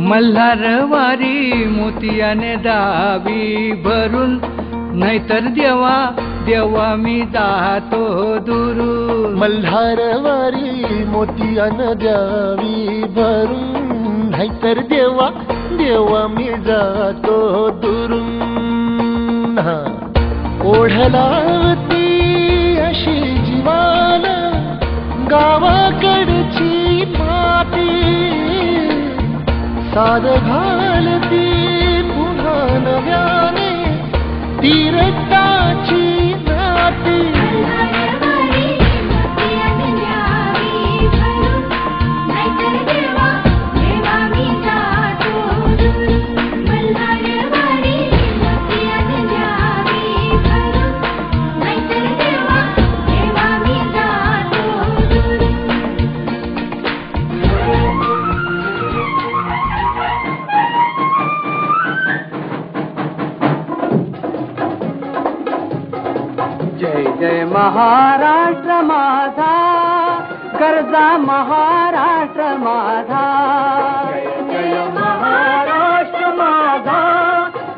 मल्हारवारी मोतियाने दावी भरून, नाहीतर देवा देवा मी जातो दुरून. मल्हारवारी मोतियाने द्यावी भरून, नाहीतर देवा देवा मी जातो दुरून. ओढलावती अशी जीवान गावाकडची माती, साद घालती पुन्हा नव्याने तीरताची नाती. जय जय महाराष्ट्र माझा, गरजा महाराष्ट्र माझा. जय जय महाराष्ट्र माझा,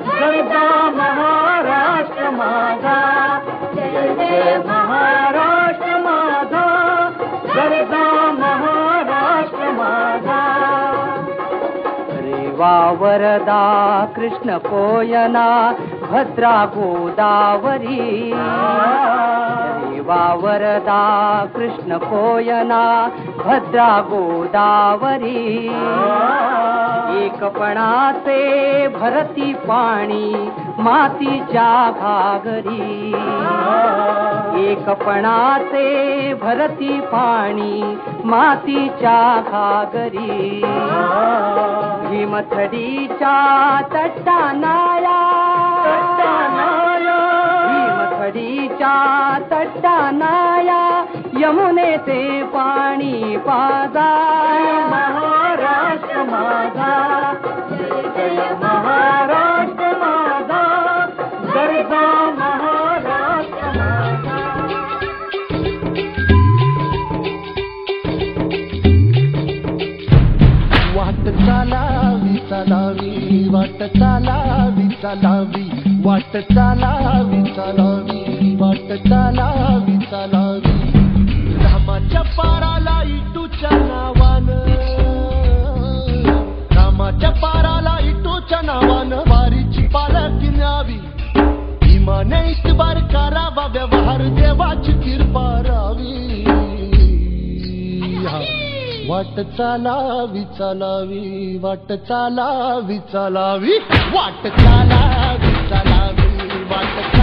गरजा महाराष्ट्र माझा. जय जय महाराष्ट्र माझा, गरजा महाराष्ट्र माझा. रेवा वरदा कृष्ण कोयना भद्रा गोदावरी. रेवा वरदा कृष्ण कोयना भद्रा गोदावरी. एकपणाचे भरती पाणी मातीच्या घागरी. एकपणाचे भरती पाणी मातीच्या घागरी. भीमथडीच्या तट्टानाया, भीमथडीच्या तट्टानाया यमुनेचे पाणी पाजा. महाराष्ट्र माझा, जय महाराष्ट्र माझा, गरजा महाराष्ट्र माझा. वाट चालावी चालावी, वाट चालावी चालावी, वाट चालावी चालावी, वाट चालावी चालावी. रामाच्या पाराला इटूच्या नावानं, रामाच्या पाराला इटूच्या नावानं वारीची पालखी न्यावी. इमाने इतबार करावा, व्यवहार देवाची कृपा रावी. वाट चालावी चालावी, वाट चालावी चालावी, वाट चालावी चालावी, वाट